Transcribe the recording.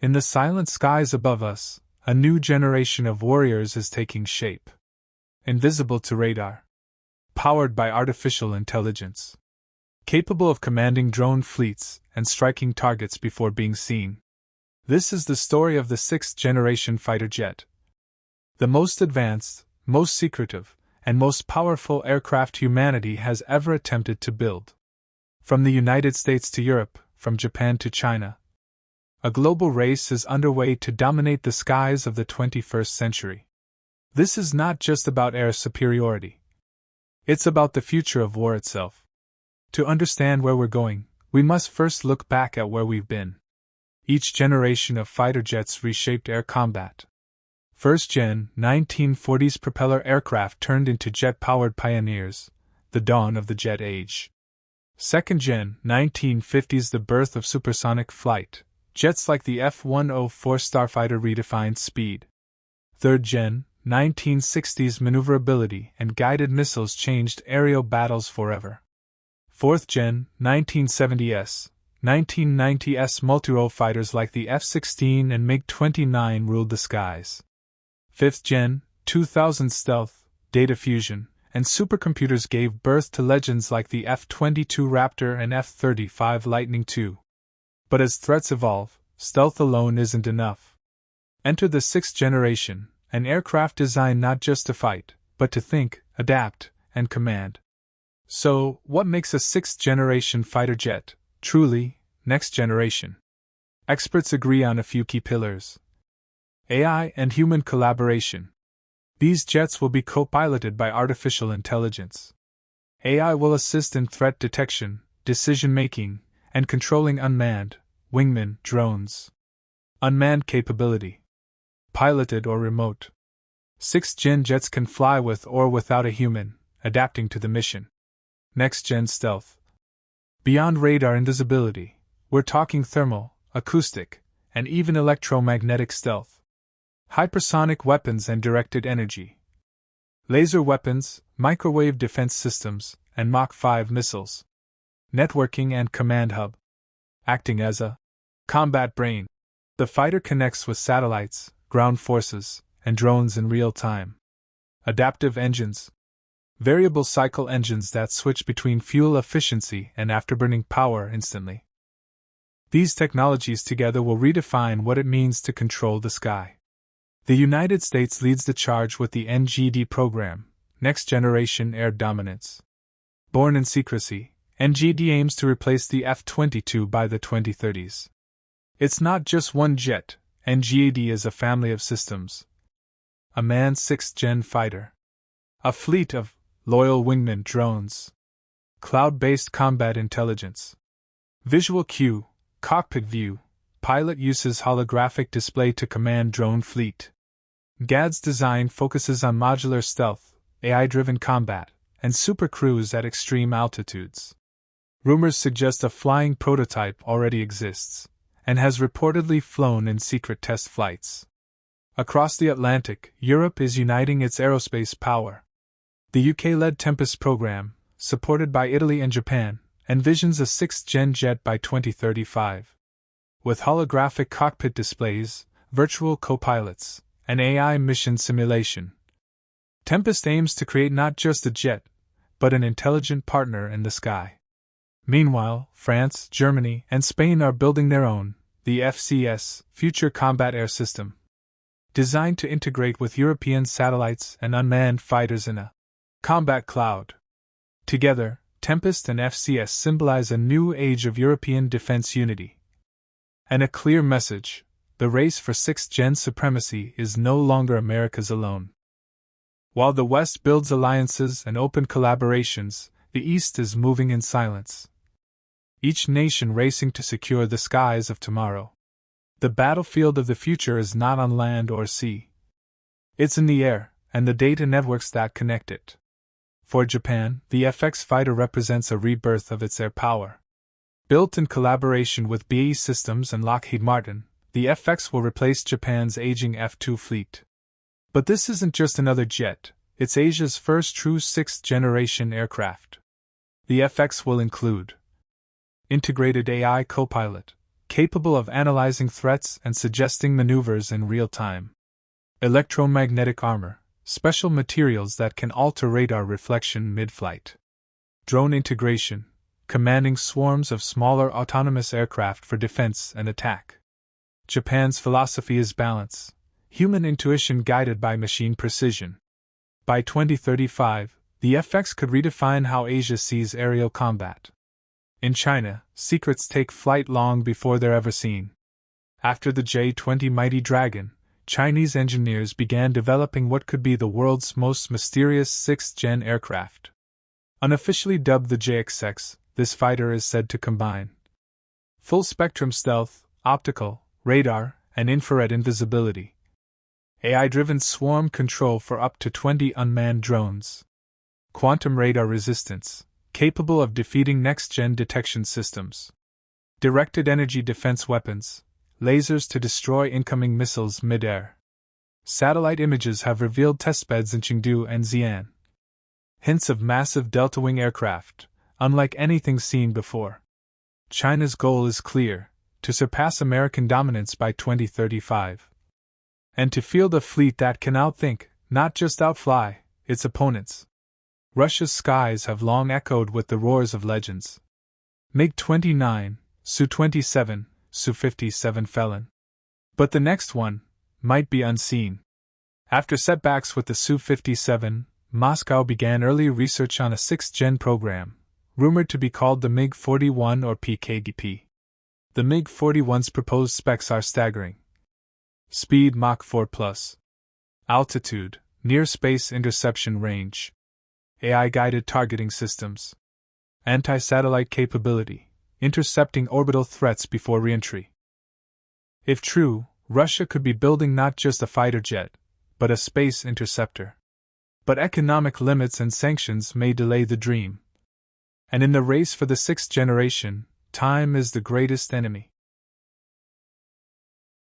In the silent skies above us, a new generation of warriors is taking shape. Invisible to radar. Powered by artificial intelligence. Capable of commanding drone fleets and striking targets before being seen. This is the story of the 6th-generation fighter jet. The most advanced, most secretive, and most powerful aircraft humanity has ever attempted to build. From the United States to Europe, from Japan to China, a global race is underway to dominate the skies of the 21st century. This is not just about air superiority. It's about the future of war itself. To understand where we're going, we must first look back at where we've been. Each generation of fighter jets reshaped air combat. 1st-gen, 1940s propeller aircraft turned into jet-powered pioneers, the dawn of the jet age. 2nd-gen, 1950s the birth of supersonic flight, jets like the F-104 Starfighter redefined speed. 3rd-gen, 1960s maneuverability and guided missiles changed aerial battles forever. 4th-gen, 1970s, 1990s multirole fighters like the F-16 and MiG-29 ruled the skies. 5th-gen, 2000 stealth, data fusion, and supercomputers gave birth to legends like the F-22 Raptor and F-35 Lightning II. But as threats evolve, stealth alone isn't enough. Enter the 6th generation, an aircraft designed not just to fight, but to think, adapt, and command. So, what makes a 6th-generation fighter jet truly next generation? Experts agree on a few key pillars. AI and human collaboration. These jets will be co-piloted by artificial intelligence. AI will assist in threat detection, decision-making, and controlling unmanned, wingman drones. Unmanned capability. Piloted or remote. 6th-gen jets can fly with or without a human, adapting to the mission. Next-gen stealth. Beyond radar invisibility, we're talking thermal, acoustic, and even electromagnetic stealth. Hypersonic weapons and directed energy. Laser weapons, microwave defense systems, and Mach 5 missiles. Networking and command hub. Acting as a combat brain. The fighter connects with satellites, ground forces, and drones in real time. Adaptive engines. Variable cycle engines that switch between fuel efficiency and afterburning power instantly. These technologies together will redefine what it means to control the sky. The United States leads the charge with the NGD program, Next Generation Air Dominance. Born in secrecy, NGD aims to replace the F-22 by the 2030s. It's not just one jet, NGD is a family of systems. A manned 6th-gen fighter. A fleet of loyal wingman drones. Cloud-based combat intelligence. Visual cue, cockpit view, pilot uses holographic display to command drone fleet. GAD's design focuses on modular stealth, AI-driven combat, and supercruise at extreme altitudes. Rumors suggest a flying prototype already exists, and has reportedly flown in secret test flights. Across the Atlantic, Europe is uniting its aerospace power. The UK-led Tempest program, supported by Italy and Japan, envisions a 6th-gen jet by 2035. With holographic cockpit displays, virtual co-pilots, and AI mission simulation. Tempest aims to create not just a jet, but an intelligent partner in the sky. Meanwhile, France, Germany, and Spain are building their own, the FCS, Future Combat Air System. Designed to integrate with European satellites and unmanned fighters in a combat cloud. Together, Tempest and FCS symbolize a new age of European defense unity. And a clear message: the race for 6th-gen supremacy is no longer America's alone. While the West builds alliances and open collaborations, the East is moving in silence. Each nation racing to secure the skies of tomorrow. The battlefield of the future is not on land or sea. It's in the air, and the data networks that connect it. For Japan, the FX fighter represents a rebirth of its air power. Built in collaboration with BAE Systems and Lockheed Martin, the FX will replace Japan's aging F-2 fleet. But this isn't just another jet, it's Asia's first true 6th-generation aircraft. The FX will include integrated AI co-pilot, capable of analyzing threats and suggesting maneuvers in real time. Electromagnetic armor, special materials that can alter radar reflection mid-flight. Drone integration, commanding swarms of smaller autonomous aircraft for defense and attack. Japan's philosophy is balance, human intuition guided by machine precision. By 2035, the FX could redefine how Asia sees aerial combat. In China, secrets take flight long before they're ever seen. After the J-20 Mighty Dragon, Chinese engineers began developing what could be the world's most mysterious 6th-Gen aircraft. Unofficially dubbed the JXX, this fighter is said to combine full-spectrum stealth, optical, radar, and infrared invisibility. AI-driven swarm control for up to 20 unmanned drones. Quantum radar resistance, capable of defeating next-gen detection systems. Directed energy defense weapons, lasers to destroy incoming missiles mid-air. Satellite images have revealed testbeds in Chengdu and Xi'an. Hints of massive delta-wing aircraft, unlike anything seen before. China's goal is clear: to surpass American dominance by 2035. And to field a fleet that can outthink, not just outfly, its opponents. Russia's skies have long echoed with the roars of legends. MiG-29, Su-27, Su-57 Felon. But the next one might be unseen. After setbacks with the Su-57, Moscow began early research on a 6th-Gen program, rumored to be called the MiG-41 or PKGP. The MiG-41's proposed specs are staggering. Speed Mach 4+. Altitude, near space interception range. AI-guided targeting systems. Anti-satellite capability, intercepting orbital threats before re-entry. If true, Russia could be building not just a fighter jet, but a space interceptor. But economic limits and sanctions may delay the dream. And in the race for the 6th generation, time is the greatest enemy.